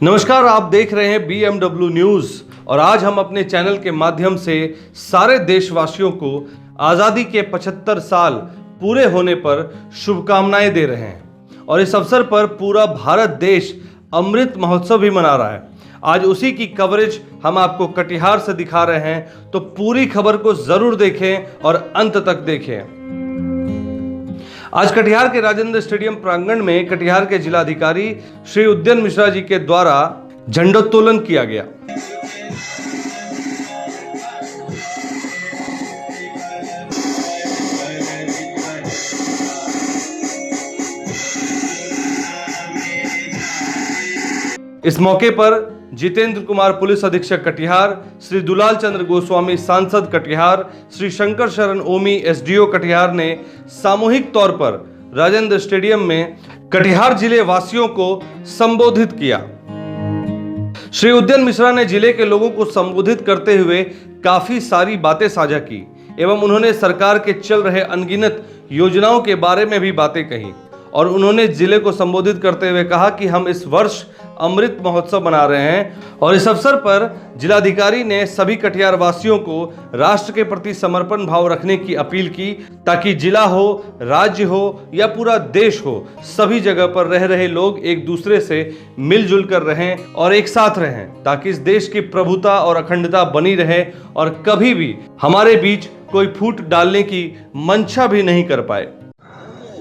नमस्कार, आप देख रहे हैं BMW न्यूज और आज हम अपने चैनल के माध्यम से सारे देशवासियों को आज़ादी के 75 साल पूरे होने पर शुभकामनाएं दे रहे हैं और इस अवसर पर पूरा भारत देश अमृत महोत्सव भी मना रहा है। आज उसी की कवरेज हम आपको कटिहार से दिखा रहे हैं, तो पूरी खबर को जरूर देखें और अंत तक देखें। आज कटिहार के राजेंद्र स्टेडियम प्रांगण में कटिहार के जिलाधिकारी श्री उद्यन मिश्रा जी के द्वारा झंडोत्तोलन किया गया। इस मौके पर जितेंद्र कुमार पुलिस अधीक्षक कटिहार, श्री दुलाल चंद्र गोस्वामी सांसद कटिहार, श्री शंकर शरण ओमी एसडीओ कटिहार ने सामूहिक तौर पर राजेंद्र स्टेडियम में कटिहार जिले वासियों को संबोधित किया। श्री उद्यन मिश्रा ने जिले के लोगों को संबोधित करते हुए काफी सारी बातें साझा की एवं उन्होंने सरकार के चल रहे अनगिनत योजनाओं के बारे में भी बातें कही और उन्होंने जिले को संबोधित करते हुए कहा कि हम इस वर्ष अमृत महोत्सव मना रहे हैं और इस अवसर पर जिलाधिकारी ने सभी कटिहार वासियों को राष्ट्र के प्रति समर्पण भाव रखने की अपील की, ताकि जिला हो, राज्य हो या पूरा देश हो, सभी जगह पर रह रहे लोग एक दूसरे से मिलजुल कर रहें और एक साथ रहें, ताकि इस देश की प्रभुता और अखंडता बनी रहे और कभी भी हमारे बीच कोई फूट डालने की मंशा भी नहीं कर पाए।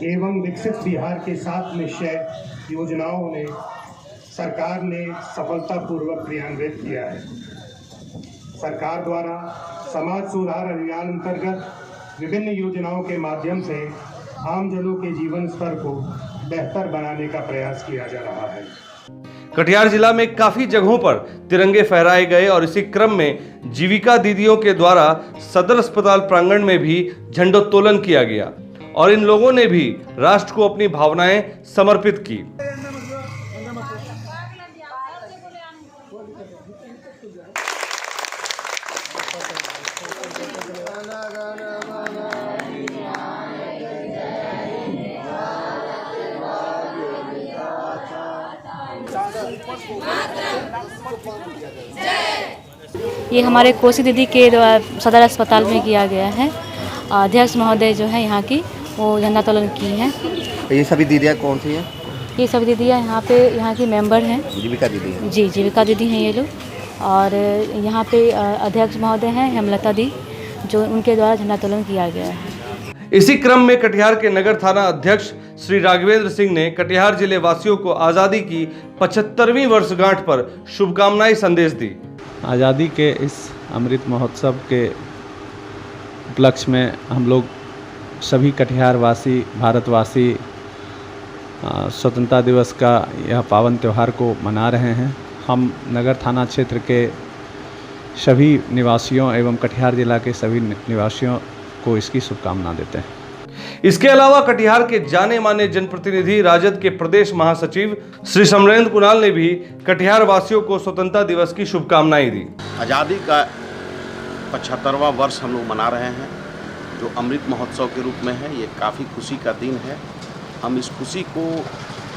एवं विकसित बिहार के 7 निश्चय योजनाओं ने सरकार ने सफलतापूर्वक क्रियान्वित किया है। सरकार द्वारा समाज सुधार अभियान अंतर्गत विभिन्न योजनाओं के माध्यम से आमजनों के जीवन स्तर को बेहतर बनाने का प्रयास किया जा रहा है। कटिहार जिला में काफी जगहों पर तिरंगे फहराए गए और इसी क्रम में जीविका दीदियों के द्वारा सदर अस्पताल प्रांगण में भी झंडोत्तोलन किया गया और इन लोगों ने भी राष्ट्र को अपनी भावनाएं समर्पित की। ये हमारे कोसी दीदी के सदर अस्पताल में किया गया है। अध्यक्ष महोदय जो है यहाँ की, वो झंडोत्तोलन की हैं। ये सभी दीदियाँ कौन सी हैं? ये सभी दीदियाँ यहाँ की मेंबर हैं। जीविका दीदी हैं? जी, जीविका दीदी हैं ये लोग। और यहाँ पे अध्यक्ष महोदय हैं हेमलता दी, जो उनके द्वारा झंडोत्तोलन किया गया है। इसी क्रम में कटिहार के नगर थाना अध्यक्ष श्री राघवेंद्र सिंह ने कटिहार जिले वासियों को आज़ादी की 75वीं वर्षगांठ पर शुभकामनाएं संदेश दी। आज़ादी के इस अमृत महोत्सव के उपलक्ष्य में हम लोग सभी कटिहार वासी, भारतवासी स्वतंत्रता दिवस का यह पावन त्यौहार को मना रहे हैं। हम नगर थाना क्षेत्र के सभी निवासियों एवं कटिहार जिला के सभी निवासियों को इसकी शुभकामना देते हैं। इसके अलावा कटिहार के जाने माने जनप्रतिनिधि राजद के प्रदेश महासचिव श्री समरेंद्र कुणाल ने भी कटिहार वासियों को स्वतंत्रता दिवस की शुभकामनाएं दी। आज़ादी का 75वां वर्ष हम लोग मना रहे हैं, जो अमृत महोत्सव के रूप में है। ये काफ़ी खुशी का दिन है। हम इस खुशी को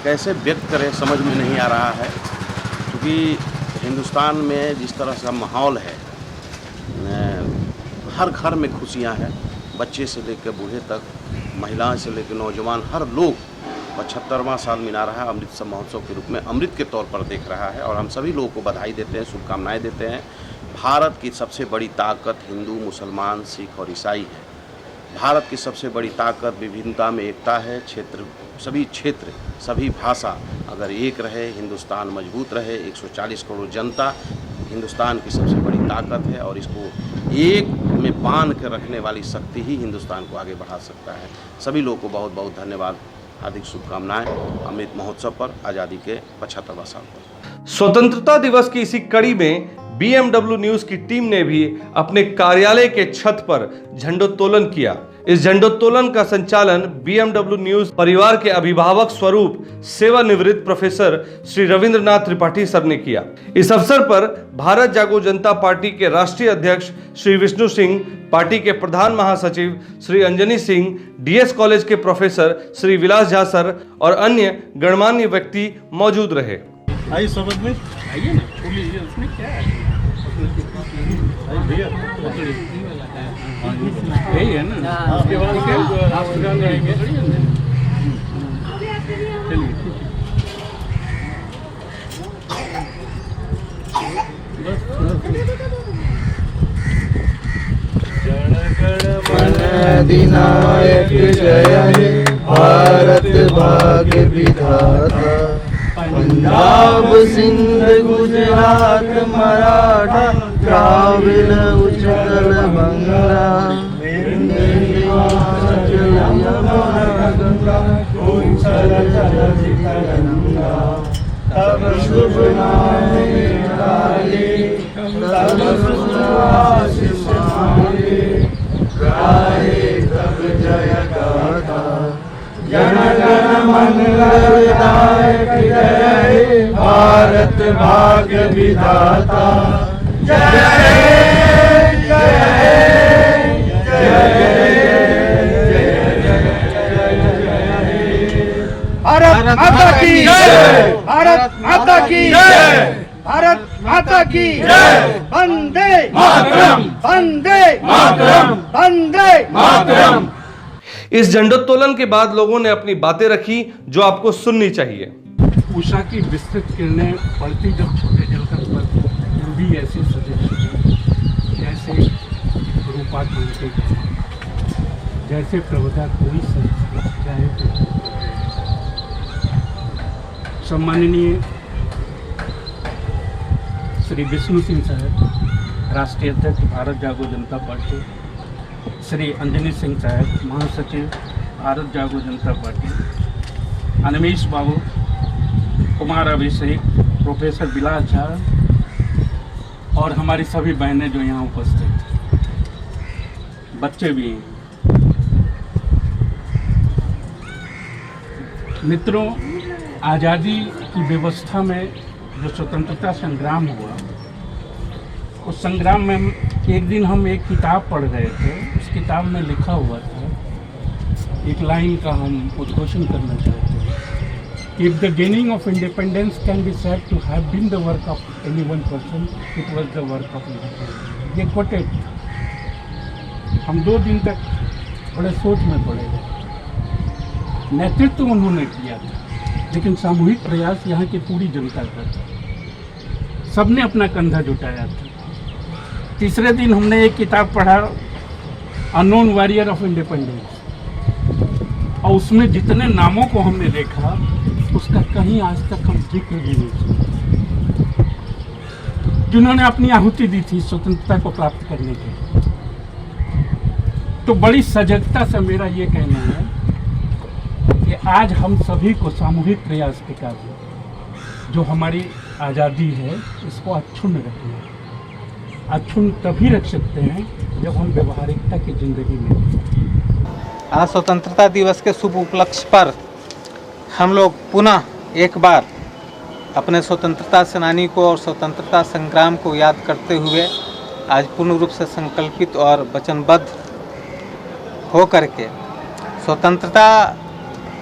कैसे व्यक्त करें समझ में नहीं आ रहा है, क्योंकि हिंदुस्तान में जिस तरह का माहौल है, हर घर में खुशियां हैं। बच्चे से लेकर बूढ़े तक, महिलाएं से लेकर नौजवान, हर लोग 75वां साल मना रहा है अमृत महोत्सव के रूप में, अमृत के तौर पर देख रहा है। और हम सभी लोगों को बधाई देते हैं, शुभकामनाएं देते हैं। भारत की सबसे बड़ी ताकत हिंदू, मुसलमान, सिख और ईसाई है। भारत की सबसे बड़ी ताकत विभिन्नता में एकता है। सभी क्षेत्र, सभी भाषा अगर एक रहे, हिंदुस्तान मजबूत रहे। 140 करोड़ जनता हिंदुस्तान की सबसे बड़ी ताकत है और इसको एक में बांध कर रखने वाली शक्ति ही हिंदुस्तान को आगे बढ़ा सकता है। सभी लोगों को बहुत बहुत धन्यवाद, हार्दिक शुभकामनाएं अमृत महोत्सव पर, आज़ादी के 75वां साल पर। स्वतंत्रता दिवस की इसी कड़ी में BMW न्यूज की टीम ने भी अपने कार्यालय के छत पर झंडोत्तोलन किया। इस झंडोत्तोलन का संचालन BMW न्यूज परिवार के अभिभावक स्वरूप सेवानिवृत्त प्रोफेसर श्री रविंद्रनाथ त्रिपाठी सर ने किया। इस अवसर पर भारत जागो जनता पार्टी के राष्ट्रीय अध्यक्ष श्री विष्णु सिंह, पार्टी के प्रधान महासचिव श्री अंजनी सिंह, DS कॉलेज के प्रोफेसर श्री विलास झा सर और अन्य गणमान्य व्यक्ति मौजूद रहे। आइए समझ में आइए ना, खोलिए, उसमें क्या है? भैया यही है ना, उसके बाद आप सुना लेंगे। चलिए अधिनायक जय हे भारत भाग्य विधाता, पंजाब सिंध गुजरात मराठा द्राविड़ उत्कल बंगा, हिमाचल यमुना गंगा उच्छल तरंगा, तब शुभ नाम निराले, तब सुहासिस माले, गाए तब जय गाथा, जन गण मंगलदायक जय हे भारत भाग्य विधाता, जय भारत माता की जय, भारत माता की जय, भारत माता की जय, वंदे मातरम, वंदे मातरम, वंदे मातरम। इस झंडोत्तोलन के बाद लोगों ने अपनी बातें रखी जो आपको सुननी चाहिए। उषा की विस्तृत किरणें पड़ती जब छोटे जलकर पर भी ऐसे सजे जैसे रूपा के जैसे प्रभुता कोई चाहे तो। सम्माननीय श्री विष्णु सिंह साहब, राष्ट्रीय अध्यक्ष भारत जागो जनता पार्टी, श्री अंजनी सिंह साहब, महासचिव भारत जागो जनता पार्टी, अनिमेश बाबू, कुमार अभिषेक, प्रोफेसर बिलाल झा और हमारी सभी बहनें जो यहाँ उपस्थित हैं, बच्चे भी हैं। मित्रों, आज़ादी की व्यवस्था में जो स्वतंत्रता संग्राम हुआ, उस संग्राम में एक दिन हम एक किताब पढ़ रहे थे। उस किताब में लिखा हुआ था, एक लाइन का हम उद्घोषण करना चाहते हैं। If the gaining of independence can be said to have been the work of any one person, it was the work of independence. ये quoted हम 2 दिन तक बड़े सोच में पड़े रहे। नेतृत्व उन्होंने किया था, लेकिन सामूहिक प्रयास यहाँ की पूरी जनता का था। सबने अपना कंधा जुटाया था। तीसरे दिन हमने एक किताब पढ़ा, अननोन वॉरियर ऑफ इंडिपेंडेंस, और उसमें जितने नामों को हमने देखा उसका कहीं आज तक हम जिक्र भी नहीं सुना, जिन्होंने अपनी आहुति दी थी स्वतंत्रता को प्राप्त करने के लिए। तो बड़ी सजगता से मेरा ये कहना है कि आज हम सभी को सामूहिक प्रयास के कार्य, जो हमारी आज़ादी है, इसको अक्षुण्ण रखना है। अक्षुण्ण तभी रख सकते हैं जब हम व्यवहारिकता की जिंदगी में। आज स्वतंत्रता दिवस के शुभ उपलक्ष्य पर हम लोग पुनः एक बार अपने स्वतंत्रता सेनानी को और स्वतंत्रता संग्राम को याद करते हुए आज पूर्ण रूप से संकल्पित और वचनबद्ध हो करके स्वतंत्रता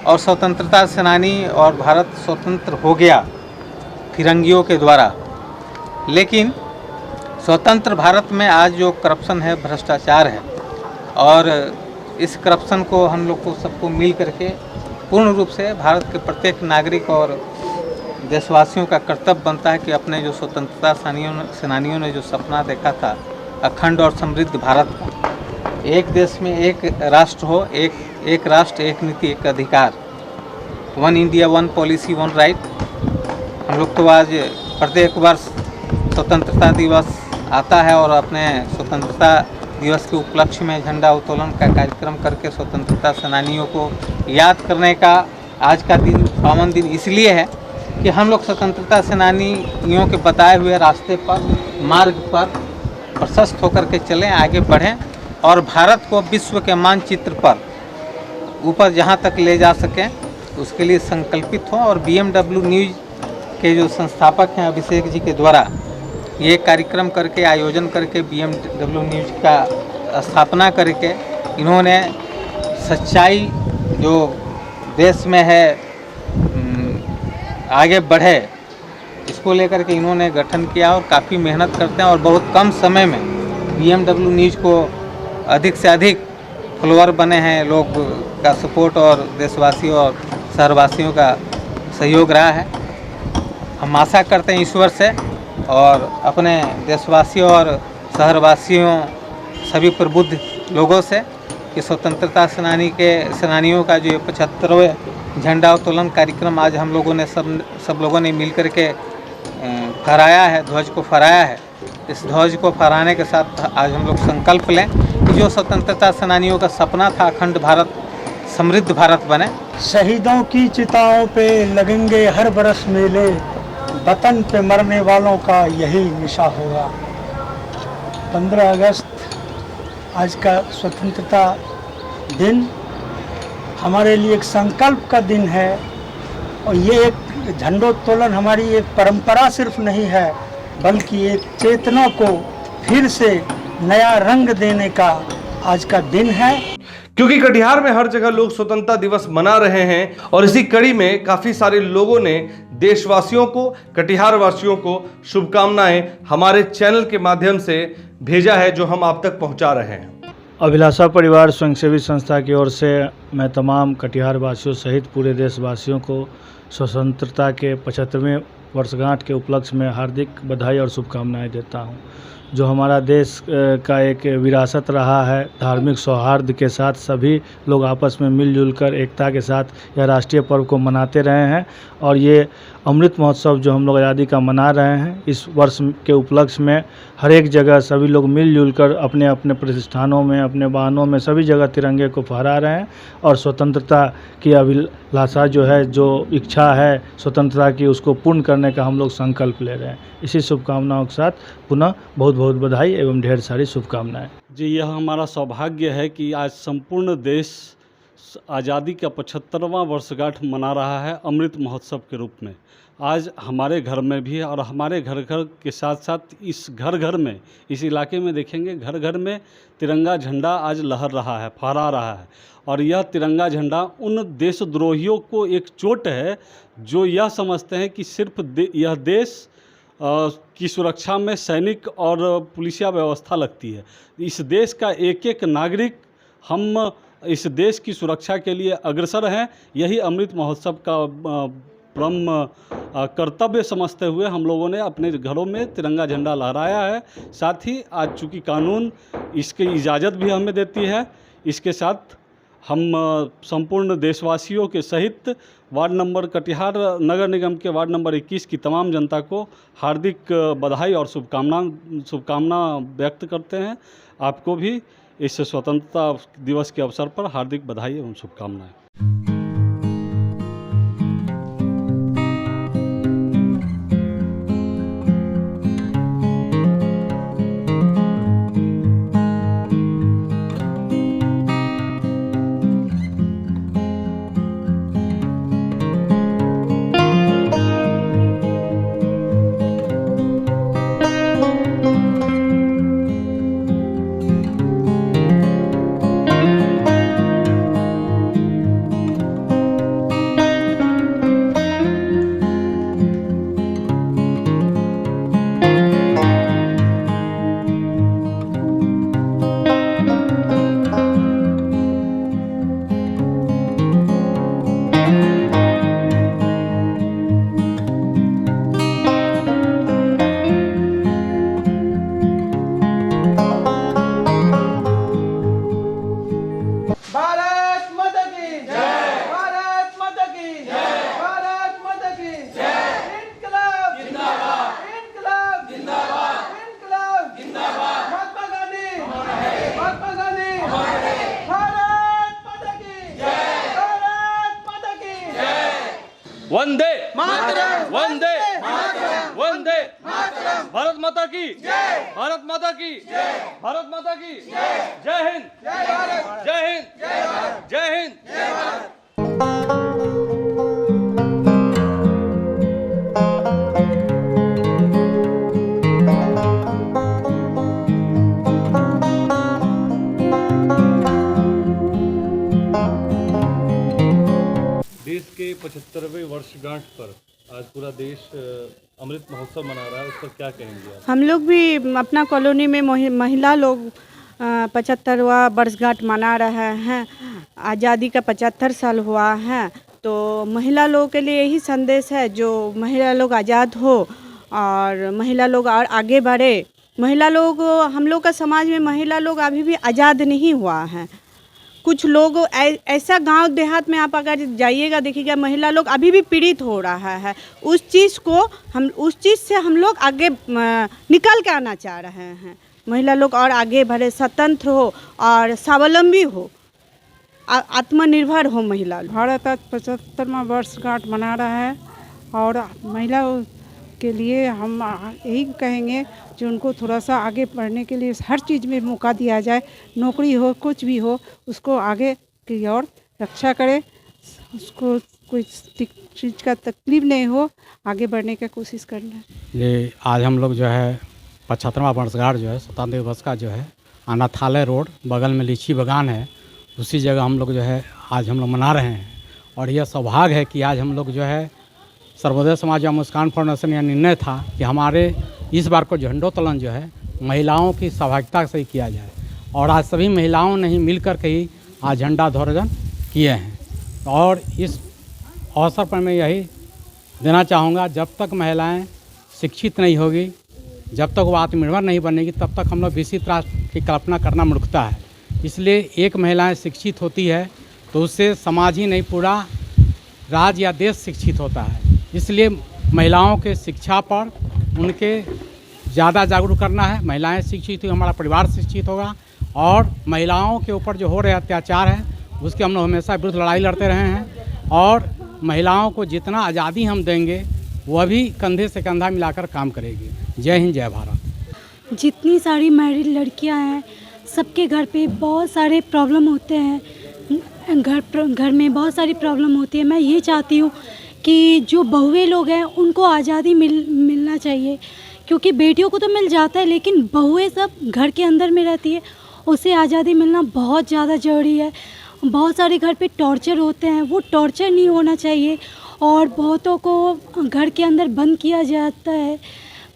और स्वतंत्रता सेनानी और भारत स्वतंत्र हो गया फिरंगियों के द्वारा, लेकिन स्वतंत्र भारत में आज जो करप्शन है, भ्रष्टाचार है, और इस करप्शन को हम लोग को सबको मिल करके पूर्ण रूप से भारत के प्रत्येक नागरिक और देशवासियों का कर्तव्य बनता है कि अपने जो स्वतंत्रता सेनानियों ने जो सपना देखा था अखंड और समृद्ध भारत का, एक देश में एक राष्ट्र हो, एक राष्ट्र एक नीति एक अधिकार, 1 इंडिया 1 पॉलिसी 1 राइट। हम लोग तो आज प्रत्येक वर्ष स्वतंत्रता दिवस आता है और अपने स्वतंत्रता दिवस के उपलक्ष्य में झंडा उत्तोलन का कार्यक्रम करके स्वतंत्रता सेनानियों को याद करने का आज का दिन, पावन दिन इसलिए है कि हम लोग स्वतंत्रता सेनानियों के बताए हुए रास्ते पर, मार्ग पर प्रशस्त होकर के चलें, आगे बढ़ें और भारत को विश्व के मानचित्र पर ऊपर जहां तक ले जा सकें उसके लिए संकल्पित हों। और BMW न्यूज़ के जो संस्थापक हैं अभिषेक जी के द्वारा ये कार्यक्रम करके, आयोजन करके, BMW न्यूज़ का स्थापना करके इन्होंने सच्चाई जो देश में है आगे बढ़े, इसको लेकर के इन्होंने गठन किया और काफ़ी मेहनत करते हैं और बहुत कम समय में BMW न्यूज़ को अधिक से अधिक फॉलोअर बने हैं। लोग का सपोर्ट और देशवासियों और शहरवासियों का सहयोग रहा है। हम आशा करते हैं ईश्वर से और अपने देशवासियों और शहरवासियों सभी प्रबुद्ध लोगों से कि स्वतंत्रता सेनानियों का जो 75वें झंडा उत्तोलन कार्यक्रम आज हम लोगों ने सब लोगों ने मिल कर के फहराया है, ध्वज को फहराया है। इस ध्वज को फहराने के साथ आज हम लोग संकल्प लें कि जो स्वतंत्रता सेनानियों का सपना था अखंड भारत, समृद्ध भारत बने। शहीदों की चिताओं पे लगेंगे हर बरस मेले, वतन पे मरने वालों का यही निशा होगा। 15 अगस्त आज का स्वतंत्रता दिन हमारे लिए एक संकल्प का दिन है और ये एक झंडोत्तोलन हमारी एक परंपरा सिर्फ नहीं है बल्कि एक चेतना को फिर से नया रंग देने का आज का दिन है। क्योंकि कटिहार में हर जगह लोग स्वतंत्रता दिवस मना रहे हैं और इसी कड़ी में काफी सारे लोगों ने देशवासियों को, कटिहार वासियों को शुभकामनाएं हमारे चैनल के माध्यम से भेजा है, जो हम आप तक पहुंचा रहे हैं। अभिलाषा परिवार स्वयंसेवी संस्था की ओर से मैं तमाम कटिहार वासियों सहित पूरे देशवासियों को स्वतंत्रता के 75वें वर्षगांठ के उपलक्ष्य में हार्दिक बधाई और शुभकामनाएं देता हूं। जो हमारा देश का एक विरासत रहा है, धार्मिक सौहार्द के साथ सभी लोग आपस में मिलजुल कर एकता के साथ यह राष्ट्रीय पर्व को मनाते रहे हैं और ये अमृत महोत्सव जो हम लोग आज़ादी का मना रहे हैं, इस वर्ष के उपलक्ष्य में हर एक जगह सभी लोग मिलजुल कर अपने अपने प्रतिष्ठानों में, अपने वाहनों में सभी जगह तिरंगे को फहरा रहे हैं और स्वतंत्रता की अभिलाषा जो है, जो इच्छा है स्वतंत्रता की, उसको पूर्ण करने का हम लोग संकल्प ले रहे हैं। इसी शुभकामनाओं के साथ पुनः बहुत बहुत बधाई एवं ढेर सारी शुभकामनाएं। जी, यह हमारा सौभाग्य है कि आज संपूर्ण देश आज़ादी का 75वां वर्षगांठ मना रहा है अमृत महोत्सव के रूप में। आज हमारे घर में भी और हमारे घर घर के साथ साथ इस घर घर में, इस इलाके में देखेंगे घर घर में तिरंगा झंडा आज लहर रहा है, फहरा रहा है। और यह तिरंगा झंडा उन देशद्रोहियों को एक चोट है जो यह समझते हैं कि सिर्फ यह देश की सुरक्षा में सैनिक और पुलिसिया व्यवस्था लगती है। इस देश का एक एक नागरिक, हम इस देश की सुरक्षा के लिए अग्रसर हैं। यही अमृत महोत्सव का परम कर्तव्य समझते हुए हम लोगों ने अपने घरों में तिरंगा झंडा लहराया है। साथ ही आज चूँकि कानून इसकी इजाज़त भी हमें देती है, इसके साथ हम संपूर्ण देशवासियों के सहित वार्ड नंबर कटिहार नगर निगम के वार्ड नंबर 21 की तमाम जनता को हार्दिक बधाई और शुभकामना व्यक्त करते हैं। आपको भी इस स्वतंत्रता दिवस के अवसर पर हार्दिक बधाई एवं शुभकामनाएं। वंदे मातरम, वंदे मातरम, वंदे मातरम। भारत माता की जय, भारत माता की जय, भारत माता की जय। जय हिंद, जय भारत, जय हिंद, जय भारत, जय हिंद, जय भारत। देश के 75वें वर्षगांठ पर आज पूरा देश अमृत महोत्सव मना रहा है, उस पर क्या कहेंगे आप? हम लोग भी अपना कॉलोनी में महिला लोग 75वां वर्षगांठ मना रहे हैं। आज़ादी का 75 साल हुआ है, तो महिला लोगों के लिए यही संदेश है, जो महिला लोग आज़ाद हो और महिला लोग और आगे बढ़े। महिला लोग, हम लोग का समाज में महिला लोग अभी भी आज़ाद नहीं हुआ है। कुछ लोग ऐसा गांव देहात में आप अगर जाइएगा देखिएगा, महिला लोग अभी भी पीड़ित हो रहा है। उस चीज़ से हम लोग आगे निकल के आना चाह रहे हैं। महिला लोग और आगे बढ़े, स्वतंत्र हो और स्वावलंबी हो, आत्मनिर्भर हो महिला। भारत आज 75वां वर्षगांठ मना रहा है और महिलाओं के लिए हम यही कहेंगे जो उनको थोड़ा सा आगे बढ़ने के लिए हर चीज़ में मौका दिया जाए। नौकरी हो, कुछ भी हो, उसको आगे की ओर रक्षा करे, उसको कोई चीज़ का तकलीफ नहीं हो, आगे बढ़ने की कोशिश करना। ये आज हम लोग जो है 75वां वर्षगांठ जो है स्वतंत्रता दिवस का जो है अनाथालय रोड बगल में लीची बागान है, उसी जगह हम लोग जो है आज हम लोग मना रहे हैं। और यह सौभाग्य है कि आज हम लोग जो है सर्वोदय समाज या मुस्कान फाउंडेशन यह निर्णय था कि हमारे इस बार को झंडोत्तोलन जो है महिलाओं की सहभागिता से ही किया जाए, और आज सभी महिलाओं ने ही मिलकर के ही आज झंडा ध्वजारोहण किए हैं। और इस अवसर पर मैं यही देना चाहूँगा, जब तक महिलाएं शिक्षित नहीं होगी, जब तक वो आत्मनिर्भर नहीं बनेगी, तब तक हम लोग विकसित राष्ट्र की कल्पना करना मूर्खता है। इसलिए एक महिलाएं शिक्षित होती है तो उससे समाज ही नहीं, पूरा राज्य या देश शिक्षित होता है। इसलिए महिलाओं के शिक्षा पर उनके ज़्यादा जागरूक करना है। महिलाएं शिक्षित हुई, हमारा परिवार शिक्षित होगा, और महिलाओं के ऊपर जो हो रहे अत्याचार है उसके हम लोग हमेशा विरुद्ध लड़ाई लड़ते रहे हैं। और महिलाओं को जितना आज़ादी हम देंगे, वह भी कंधे से कंधा मिलाकर काम करेगी। जय हिंद, जय भारत। जितनी सारी मैरिड लड़कियां हैं, सबके घर पे बहुत सारे प्रॉब्लम होते हैं, घर में बहुत सारी प्रॉब्लम होती है। मैं ये चाहती हूँ कि जो बहुएं लोग हैं उनको आज़ादी मिलना चाहिए, क्योंकि बेटियों को तो मिल जाता है, लेकिन बहुएं सब घर के अंदर में रहती है, उसे आज़ादी मिलना बहुत ज़्यादा ज़रूरी है। बहुत सारे घर पे टॉर्चर होते हैं, वो टॉर्चर नहीं होना चाहिए। और बहुतों को घर के अंदर बंद किया जाता है,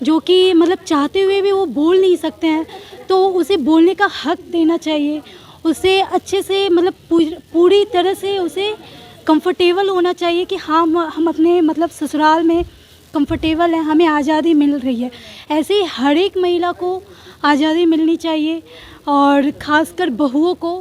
जो कि मतलब चाहते हुए भी वो बोल नहीं सकते हैं, तो उसे बोलने का हक देना चाहिए। उसे अच्छे से मतलब पूरी तरह से उसे कंफर्टेबल होना चाहिए कि हम अपने मतलब ससुराल में कंफर्टेबल हैं, हमें आज़ादी मिल रही है। ऐसे ही हर एक महिला को आज़ादी मिलनी चाहिए, और ख़ासकर बहुओं को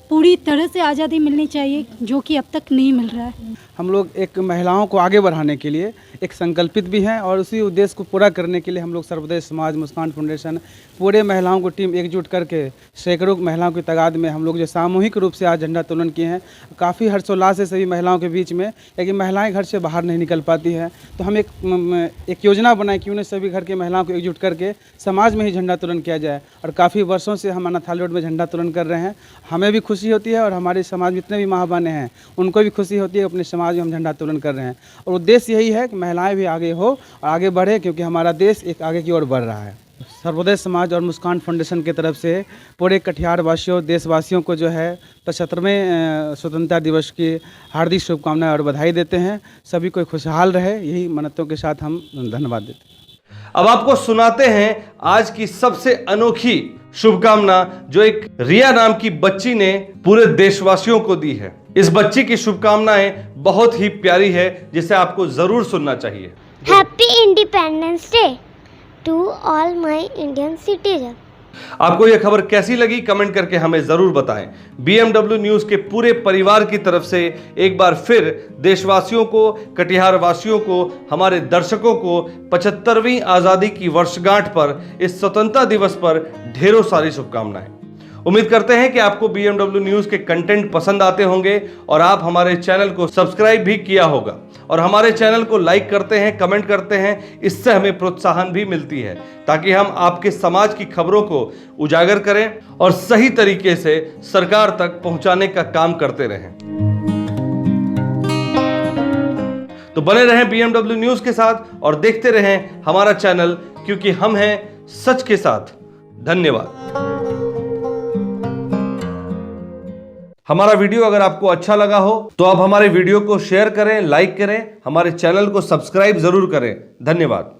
पूरी तरह से आज़ादी मिलनी चाहिए, जो कि अब तक नहीं मिल रहा है। हम लोग एक महिलाओं को आगे बढ़ाने के लिए एक संकल्पित भी हैं, और उसी उद्देश्य को पूरा करने के लिए हम लोग सर्वोदय समाज मुस्कान फाउंडेशन पूरे महिलाओं को टीम एकजुट करके सैकड़ों महिलाओं की तादाद में हम लोग जो सामूहिक रूप से आज झंडा तोलन किए हैं। काफ़ी हर्षोल्लास है सभी महिलाओं के बीच में, लेकिन महिलाएं घर से बाहर नहीं निकल पाती हैं, तो हम एक योजना बनाए कि उन्हें सभी घर की महिलाओं को एकजुट करके समाज में ही झंडा तोलन किया जाए। और काफ़ी वर्षों से हम अनाथालय रोड में झंडा तोलन कर रहे हैं। हमें भी खुशी होती है, और हमारे समाज में जितने भी माँ बहनें हैं उनको भी खुशी होती है, अपने समाज में हम झंडा तोलन कर रहे हैं। और उद्देश्य यही है कि महिलाएं भी आगे हो और आगे बढ़े, क्योंकि हमारा देश एक आगे की ओर बढ़ रहा है। सर्वोदय समाज और मुस्कान फाउंडेशन की तरफ से पूरे कटिहार वासियों, देशवासियों को जो है 75वें स्वतंत्रता दिवस की हार्दिक शुभकामनाएं और बधाई देते हैं। सभी कोई खुशहाल रहे, यही मन्नतों के साथ हम धन्यवाद देते हैं। अब आपको सुनाते हैं आज की सबसे अनोखी शुभकामना, जो एक रिया नाम की बच्ची ने पूरे देशवासियों को दी है। इस बच्ची की शुभकामनाएं बहुत ही प्यारी है, जिसे आपको जरूर सुनना चाहिए। Happy independence day to all my Indian citizen. आपको यह खबर कैसी लगी कमेंट करके हमें जरूर बताएं। BMW न्यूज के पूरे परिवार की तरफ से एक बार फिर देशवासियों को, कटिहार वासियों को, हमारे दर्शकों को 75वीं आजादी की वर्षगांठ पर, इस स्वतंत्रता दिवस पर ढेरों सारी शुभकामनाएं। उम्मीद करते हैं कि आपको BMW न्यूज के कंटेंट पसंद आते होंगे, और आप हमारे चैनल को सब्सक्राइब भी किया होगा, और हमारे चैनल को लाइक करते हैं, कमेंट करते हैं। इससे हमें प्रोत्साहन भी मिलती है, ताकि हम आपके समाज की खबरों को उजागर करें और सही तरीके से सरकार तक पहुंचाने का काम करते रहें। तो बने रहें BMW न्यूज के साथ और देखते रहें हमारा चैनल, क्योंकि हम हैं सच के साथ। धन्यवाद। हमारा वीडियो अगर आपको अच्छा लगा हो तो आप हमारे वीडियो को शेयर करें, लाइक करें, हमारे चैनल को सब्सक्राइब जरूर करें। धन्यवाद।